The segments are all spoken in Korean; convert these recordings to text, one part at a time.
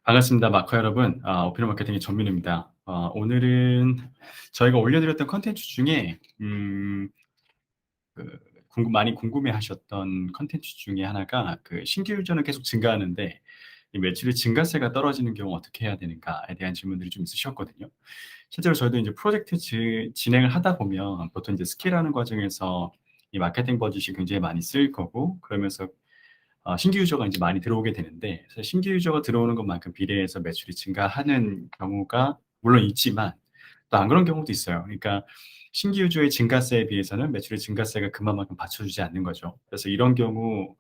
반갑습니다. 마커 여러분. 오피니언 마케팅의 전민우입니다. 오늘은 저희가 올려드렸던 컨텐츠 중에 그 많이 궁금해하셨던 컨텐츠 중에 하나가 신규 유저는 계속 증가하는데 이 매출의 증가세가 떨어지는 경우 어떻게 해야 되는가에 대한 질문들이 좀 있으셨거든요. 실제로 저희도 이제 프로젝트 진행을 하다 보면 보통 이제 스케일하는 과정에서 이 마케팅 버짓이 굉장히 많이 쓰일 거고, 그러면서 신규 유저가 이제 많이 들어오게 되는데, 사실 신규 유저가 들어오는 것만큼 비례해서 매출이 증가하는 경우가 물론 있지만 또 안 그런 경우도 있어요. 그러니까 신규 유저의 증가세에 비해서는 매출의 증가세가 그만큼 받쳐주지 않는 거죠. 그래서 이런 경우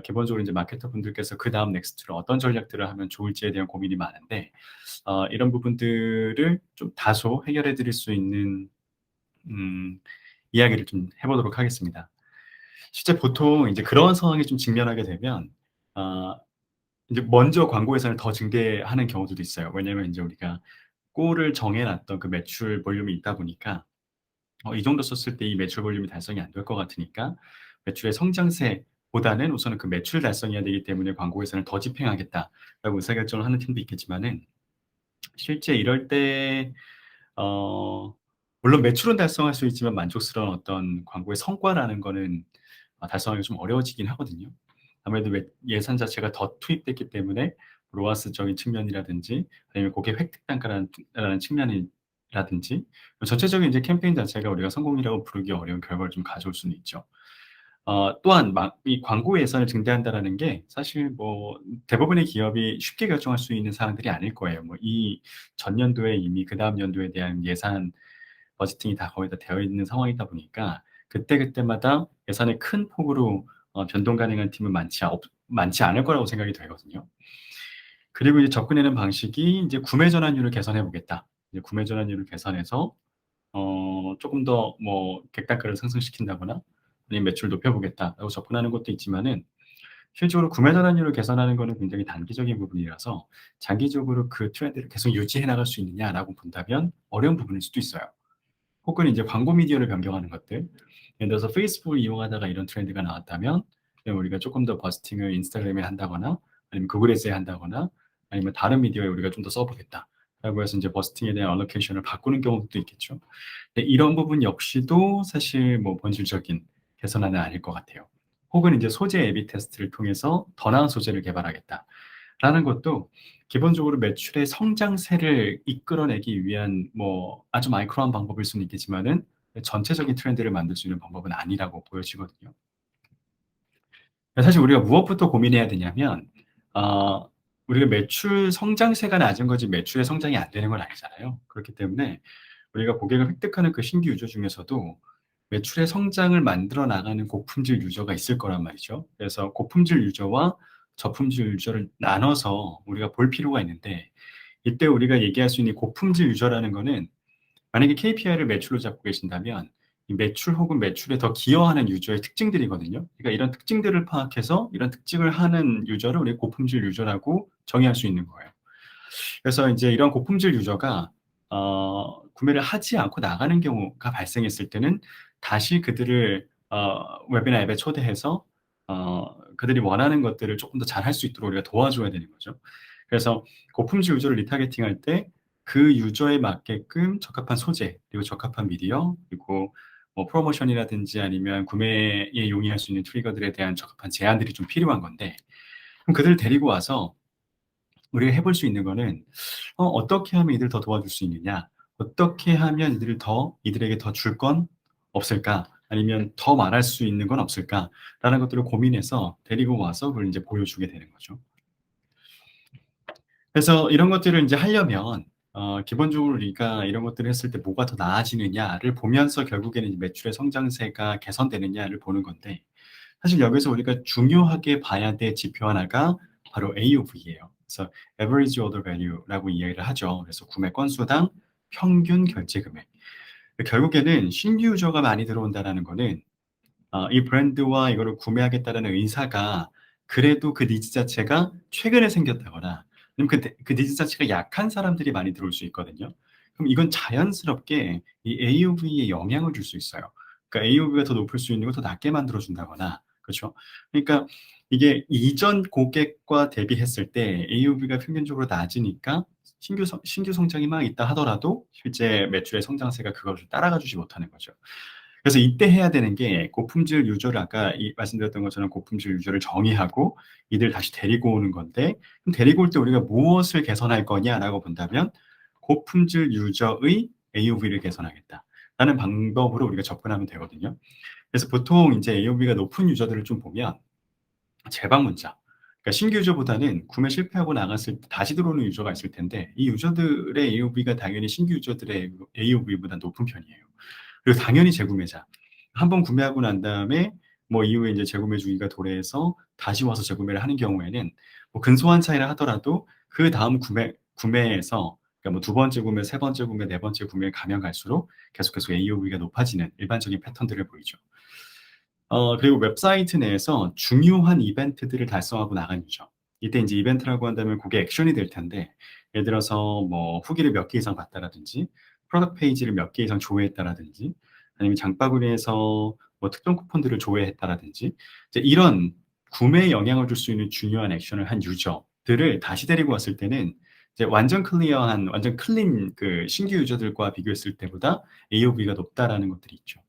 기본적으로 이제 마케터 분들께서 그다음 넥스트로 어떤 전략들을 하면 좋을지에 대한 고민이 많은데, 이런 부분들을 좀 다소 해결해 드릴 수 있는 음, 이야기를 좀 해보도록 하겠습니다. 실제 보통 이제 그런 상황에 좀 직면하게 되면 아 이제 먼저 광고 예산을 더 증대하는 경우들도 있어요. 왜냐면 인제 우리가 골을 정해 놨던 그 매출 볼륨이 있다 보니까 이 정도 썼을 때 이 매출 볼륨이 달성이 안 될 것 같으니까 매출의 성장세보다는 우선은 그 매출 달성해야 되기 때문에 '광고 예산을 더 집행하겠다.'라고 의사결정을 하는 팀도 있겠지만은, 실제 이럴 때 어 물론 매출은 달성할 수 있지만 만족스러운 어떤 광고의 성과라는 거는 달성하기가 좀 어려워지긴 하거든요. 아무래도 예산 자체가 더 투입됐기 때문에 로아스적인 측면이라든지, 아니면 고객 획득 단가라는 측면이라든지, 전체적인 이제 캠페인 자체가 우리가 성공이라고 부르기 어려운 결과를 좀 가져올 수는 있죠. 또한 이 광고 예산을 증대한다라는 게 사실 뭐 대부분의 기업이 쉽게 결정할 수 있는 사항들이 아닐 거예요. 뭐 이 전년도에 이미 그다음 연도에 대한 예산 버지팅이 다 거의 다 되어 있는 상황이다 보니까 그때그때마다 예산의 큰 폭으로 변동 가능한 팀은 많지 않을 거라고 생각이 되거든요. 그리고 이제 접근하는 방식이 이제 '구매 전환율을 개선해 보겠다.' 이제 구매 전환율을 개선해서 쪼금 더 뭐 객단가를 상승시킨다거나 아니면 '매출을 높여 보겠다.'라고 접근하는 것도 있지만은, 실질적으로 구매 전환율을 개선하는 거는 굉장히 단기적인 부분이라서 장기적으로 그 트렌드를 계속 유지해 나갈 수 있느냐라고 본다면 어려운 부분일 수도 있어요. 혹은 이제 광고 미디어를 변경하는 것들. 예를 들어서 페이스북을 이용하다가 이런 트렌드가 나왔다면 우리가 조금 더 버스팅을 인스타그램에 한다거나 아니면 구글에서에 한다거나 아니면 다른 미디어에 우리가 좀 더 써 보겠다라고 해서 이제 버스팅에 대한 알로케이션을 바꾸는 경우도 있겠죠. 근데 이런 부분 역시도 사실 뭐 본질적인 개선안은 아닐 것 같아요. 혹은 이제 소재 A/B 테스트를 통해서 더 나은 소재를 개발하겠다라는 것도 기본적으로 매출의 성장세를 이끌어내기 위한 뭐 아주 마이크로한 방법일 수는 있겠지만은 전체적인 트렌드를 만들 수 있는 방법은 아니라고 보여지거든요. 사실 우리가 무엇부터 고민해야 되냐면, 어 우리가 매출 성장세가 낮은 거지 매출의 성장이 안 되는 건 아니잖아요. 그렇기 때문에 우리가 고객을 획득하는 그 신규 유저 중에서도 매출의 성장을 만들어 나가는 고품질 유저가 있을 거란 말이죠. 그래서 고품질 유저와 저품질 유저를 나눠서 우리가 볼 필요가 있는데, 이때 우리가 얘기할 수 있는 고품질 유저라는 거는 만약에 KPI를 매출로 잡고 계신다면 이 매출 혹은 매출에 더 기여하는 유저의 특징들이거든요. 그러니까 이런 특징들을 파악해서 이런 특징을 하는 유저를 우리 고품질 유저라고 정의할 수 있는 거예요. 그래서 이제 이런 고품질 유저가 구매를 하지 않고 나가는 경우가 발생했을 때는 다시 그들을 웹이나 앱에 초대해서 그들이 원하는 것들을 조금 더 잘할 수 있도록 우리가 도와줘야 되는 거죠. 그래서 고품질 유저를 리타게팅할 때 그 유저에 맞게끔 적합한 소재, 그리고 적합한 미디어, 그리고 뭐 프로모션이라든지 아니면 구매에 용이할 수 있는 트리거들에 대한 적합한 제안들이 좀 필요한 건데, 그럼 그들을 데리고 와서 우리가 해볼 수 있는 거는 어떻게 하면 이들을 더 도와줄 수 있느냐? 어떻게 하면 이들에게 더 줄 건 없을까? 아니면 더 말할 수 있는 건 없을까?'라는 것들을 고민해서 데리고 와서 그걸 인제 보여주게 되는 거죠. 그래서 이런 것들을 인제 하려면 기본적으로 우리가 이런 것들을 했을 때 뭐가 더 나아지느냐를 보면서 결국에는 이 매출의 성장세가 개선되느냐를 보는 건데, 사실 여기서 우리가 중요하게 봐야 될 지표 하나가 바로 AOV예요. 그래서 Average Order Value라고 이야기를 하죠. 그래서 구매 건수당 평균 결제 금액. 결국에는 신규 유저가 많이 들어온다라는 거는 이 브랜드와 이거를 구매하겠다라는 의사가 그래도 그 니즈 자체가 최근에 생겼다거나 아니면 그 니즈 자체가 약한 사람들이 많이 들어올 수 있거든요. 그럼 이건 자연스럽게 이 AOV에 영향을 줄 수 있어요. 그러니까 AOV가 더 높을 수 있는 걸 더 낮게 만들어 준다거나, 그쵸? 그러니까 이게 이전 고객과 대비했을 때 AOV가 평균적으로 낮으니까 신규 성장이 막 있다 하더라도 실제 매출의 성장세가 그것을 따라가 주지 못하는 거죠. 그래서 이때 해야 되는 게 고품질 유저를 아까 말씀드렸던 것처럼 고품질 유저를 정의하고 이들 다시 데리고 오는 건데, 그럼 데리고 올 때 우리가 무엇을 개선할 거냐라고 본다면 고품질 유저의 AOV를 개선하겠다라는 방법으로 우리가 접근하면 되거든요. 그래서 보통 이제 AOV가 높은 유저들을 좀 보면 재방문자, 그러니까 신규 유저보다는 구매 실패하고 나갔을 때 다시 들어오는 유저가 있을 텐데, 이 유저들의 AOV가 당연히 신규 유저들의 AOV보다 높은 편이에요. 그리고 당연히 재구매자. 한 번 구매하고 난 다음에 뭐 이후에 이제 재구매 주기가 도래해서 다시 와서 재구매를 하는 경우에는 뭐 근소한 차이라 하더라도 그다음 구매에서, 그러니까 뭐 두 번째 구매, 세 번째 구매, 네 번째 구매에 가면 갈수록 계속해서 AOV가 높아지는 일반적인 패턴들을 보이죠. 그리고 웹사이트 내에서 중요한 이벤트들을 달성하고 나간 유저. 이때 인제 이벤트라고 한다면 그게 액션이 될 텐데, 예를 들어서 뭐 후기를 몇 개 이상 봤다라든지, 프로덕트 페이지를 몇 개 이상 조회했다라든지, 아니면 장바구니에서 뭐 특정 쿠폰들을 조회했다라든지, 이제 이런 구매에 영향을 줄 수 있는 중요한 액션을 한 유저들을 다시 데리고 왔을 때는 이제 완전 클리어한, 완전 클린 그 신규 유저들과 비교했을 때보다 AOV가 높다라는 것들이 있죠.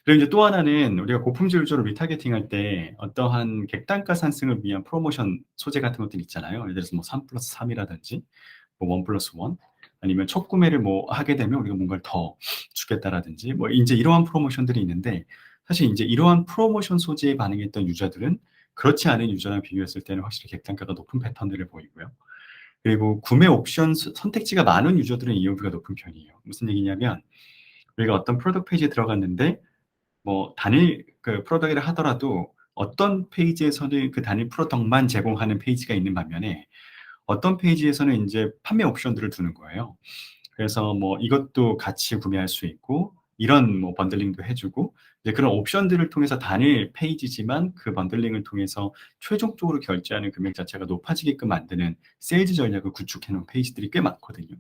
그리고 이제 또 하나는 우리가 고품질 유저를 리타겟팅할 때 어떠한 객단가 상승을 위한 프로모션 소재 같은 것들이 있잖아요. 예를 들어서 뭐 3+3 이라든지 뭐 1+1, 아니면 첫 구매를 뭐 하게 되면 우리가 뭔가를 더 주겠다라든지 뭐 인제 이러한 프로모션들이 있는데, 사실 인제 이러한 프로모션 소재에 반응했던 유저들은 그렇지 않은 유저랑 비교했을 때는 확실히 객단가가 높은 패턴들을 보이고요. 그리고 구매 옵션 선택지가 많은 유저들은 EOV가 높은 편이에요. 무슨 얘기냐면, 우리가 어떤 프로덕트 페이지에 들어갔는데 뭐 단일 그 프로덕트를 하더라도 어떤 페이지에서는 그 단일 프로덕트만 제공하는 페이지가 있는 반면에 어떤 페이지에서는 인제 판매 옵션들을 두는 거예요. 그래서 뭐 이것도 같이 구매할 수 있고 이런 뭐 번들링도 해 주고, 이제 그런 옵션들을 통해서 단일 페이지지만 그 번들링을 통해서 최종적으로 결제하는 금액 자체가 높아지게끔 만드는 세일즈 전략을 구축해 놓은 페이지들이 꽤 많거든요.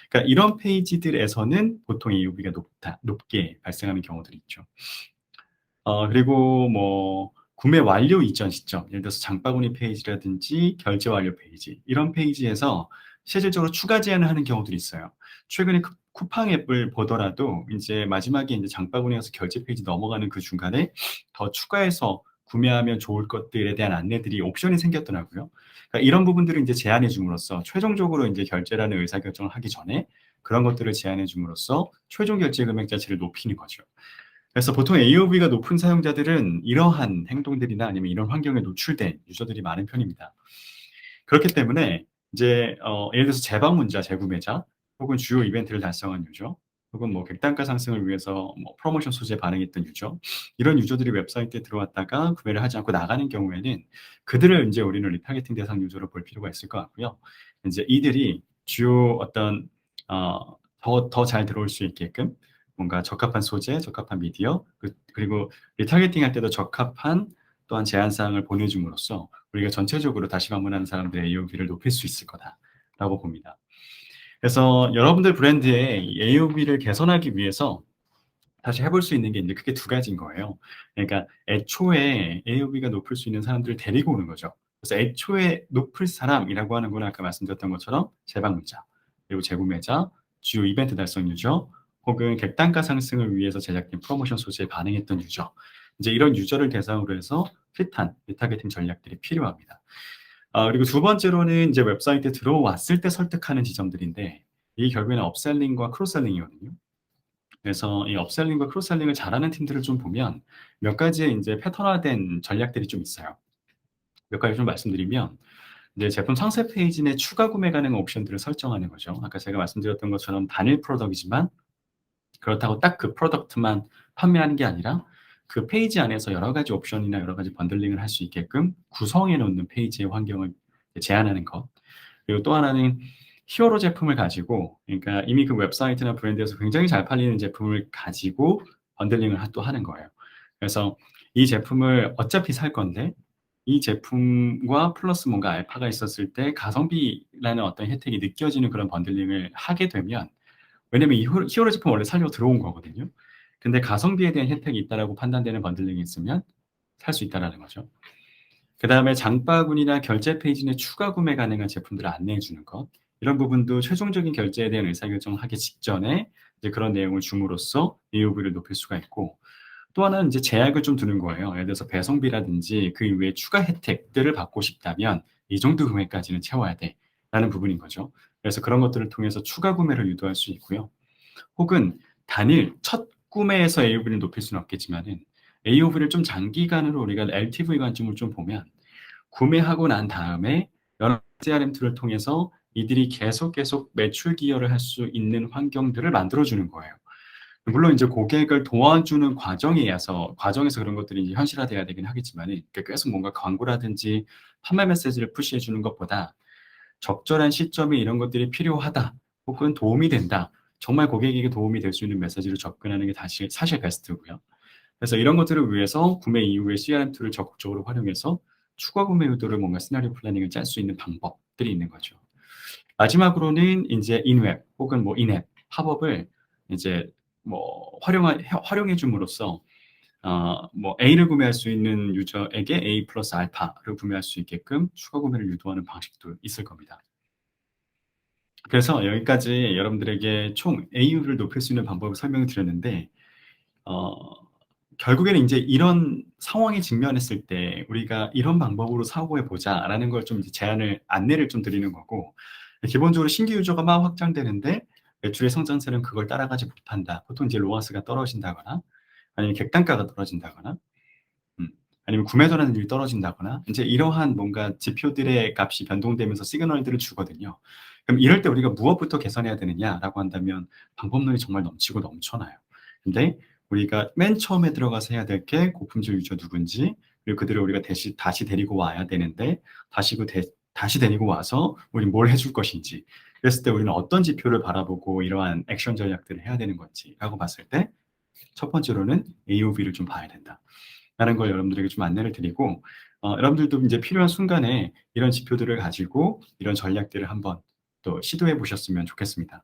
그러니까 이런 페이지들에서는 보통 AOV가 높게 발생하는 경우들이 있죠. 그리고 뭐 구매 완료 이전 시점, 예를 들어서 장바구니 페이지라든지 결제 완료 페이지, 이런 페이지에서 실질적으로 추가 제한을 하는 경우들이 있어요. 최근에 쿠팡 앱을 보더라도 인제 마지막에 인제 장바구니에서 결제 페이지 넘어가는 그 중간에 더 추가해서 구매하면 좋을 것들에 대한 안내들이 옵션이 생겼더라고요. 그러니까 이런 부분들을 인제 제한해 줌으로써 최종적으로 인제 결제라는 의사결정을 하기 전에 그런 것들을 제한해 줌으로써 최종 결제 금액 자체를 높이는 거죠. 그래서 보통 AOV가 높은 사용자들은 이러한 행동들이나 아니면 이런 환경에 노출된 유저들이 많은 편입니다. 그렇기 때문에 이제 예를 들어서 재방문자, 재구매자, 혹은 주요 이벤트를 달성한 유저, 혹은 뭐 객단가 상승을 위해서 뭐 프로모션 소재에 반응했던 유저, 이런 유저들이 웹사이트에 들어왔다가 구매를 하지 않고 나가는 경우에는 그들을 인제 우리는 리타겟팅 대상 유저로 볼 필요가 있을 것 같고요. 인제 이들이 주요 어떤 더 잘 들어올 수 있게끔 뭔가 적합한 소재, 적합한 미디어, 그리고 리타겟팅할 때도 적합한 또한 제한 사항을 보내 줌으로써 우리가 전체적으로 다시 방문하는 사람들의 AOV를 높일 수 있을 거다라고 봅니다. 그래서 여러분들 브랜드의 이 AOV를 개선하기 위해서 사실 해볼 수 있는 게 인제 크게 두 가지인 거예요. 그러니까 애초에 AOV가 높을 수 있는 사람들을 데리고 오는 거죠. 그래서 애초에 높을 사람이라고 하는 건 아까 말씀드렸던 것처럼 재방문자, 그리고 재구매자, 주요 이벤트 달성 유저, 혹은 객단가 상승을 위해서 제작된 프로모션 소재에 반응했던 유저. 인제 이런 유저를 대상으로 해서 핏한 리타겟팅 전략들이 필요합니다. 그리고 두 번째로는 인제 웹사이트에 들어왔을 때 설득하는 지점들인데, 이게 결국에는 업셀링과 크로스셀링이거든요. 그래서 이 업셀링과 크로스셀링을 잘하는 팀들을 좀 보면 몇 가지의 인제 패턴화된 전략들이 좀 있어요. 몇 가지 좀 말씀드리면, 이제 제품 상세 페이지 내 추가 구매 가능 옵션들을 설정하는 거죠. 아까 제가 말씀드렸던 것처럼 단일 프로덕이지만 그렇다고 딱 그 프로덕트만 판매하는 게 아니라 그 페이지 안에서 여러 가지 옵션이나 여러 가지 번들링을 할 수 있게끔 구성해 놓는 페이지의 환경을 제한하는 것. 그리고 또 하나는 히어로 제품을 가지고, 그러니까 이미 그 웹사이트나 브랜드에서 굉장히 잘 팔리는 제품을 가지고 번들링을 또 하는 거예요. 그래서 이 제품을 어차피 살 건데 이 제품과 플러스 뭔가 알파가 있었을 때 가성비라는 어떤 혜택이 느껴지는 그런 번들링을 하게 되면, 왜냐면 이 히어로 제품 원래 살려고 들어온 거거든요. 근데 가성비에 대한 혜택이 있다라고 판단되는 번들링이 있으면 살 수 있다라는 거죠. 그다음에 장바구니나 결제 페이지 내 추가 구매 가능한 제품들을 안내해 주는 것. 이런 부분도 최종적인 결제에 대한 의사결정을 하기 직전에 이제 그런 내용을 줌으로써 AOV를 높일 수가 있고, 또 하나는 이제 제약을 좀 두는 거예요. 예를 들어서 배송비라든지 그 이외에 추가 혜택들을 받고 싶다면 "이 정도 금액까지는 채워야 돼."라는 부분인 거죠. 그래서 그런 것들을 통해서 추가 구매를 유도할 수 있고요. 혹은 단일 첫 구매에서 AOV를 높일 수는 없겠지만은 AOV를 좀 장기간으로 우리가 LTV 관점으로 좀 보면, 구매하고 난 다음에 여러 CRM 툴을 통해서 이들이 계속 매출 기여를 할 수 있는 환경들을 만들어 주는 거예요. 물론 이제 고객을 도와주는 과정에서 그런 것들이 이제 현실화돼야 되긴 하겠지만은, 계속 뭔가 광고라든지 판매 메시지를 푸시해 주는 것보다 적절한 시점에 이런 것들이 필요하다, 혹은 도움이 된다, 정말 고객에게 도움이 될 수 있는 메시지로 접근하는 게 다시 사실 베스트고요. 그래서 이런 것들을 위해서 구매 이후에 CRM 툴을 적극적으로 활용해서 추가 구매 의도를 뭔가 시나리오 플래닝을 짤 수 있는 방법들이 있는 거죠. 마지막으로는 인제 인웹 혹은 뭐 인앱 팝업을 이제 뭐 활용해 줌으로써 뭐 A를 구매할 수 있는 유저에게 A 플러스 알파를 구매할 수 있게끔 추가 구매를 유도하는 방식도 있을 겁니다. 그래서 여기까지 여러분들에게 총 AU를 높일 수 있는 방법을 설명을 드렸는데, 어 결국에는 인제 이런 상황에 직면했을 때 우리가 "이런 방법으로 사고해 보자."라는 걸 좀 이제 안내를 좀 드리는 거고, 기본적으로 신규 유저가 막 확장되는데 매출의 성장세는 그걸 따라가지 못한다. 보통 이제 로아스가 떨어진다거나, 아니면 객단가가 떨어진다거나, 음 아니면 구매 전환율이 떨어진다거나, 인제 이러한 뭔가 지표들의 값이 변동되면서 시그널들을 주거든요. 그럼 이럴 때 우리가 무엇부터 개선해야 되느냐라고 한다면 방법론이 정말 넘치고 넘쳐나요. 근데 우리가 맨 처음에 들어가서 해야 될 게 고품질 유저 누군지, 그리고 그들을 우리가 다시 데리고 와야 되는데, 다시 데리고 와서 우린 뭘 해줄 것인지, 그랬을 때 우리는 어떤 지표를 바라보고 이러한 액션 전략들을 해야 되는 건지라고 봤을 때, 첫 번째로는 AOV를 좀 봐야 된다라는 걸 여러분들에게 좀 안내를 드리고, 여러분들도 인제 필요한 순간에 이런 지표들을 가지고 이런 전략들을 한번 또 시도해 보셨으면 좋겠습니다.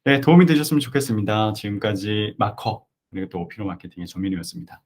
네, 도움이 되셨으면 좋겠습니다. 지금까지 마커, 그리고 또 오피노 마케팅의 정민우였습니다.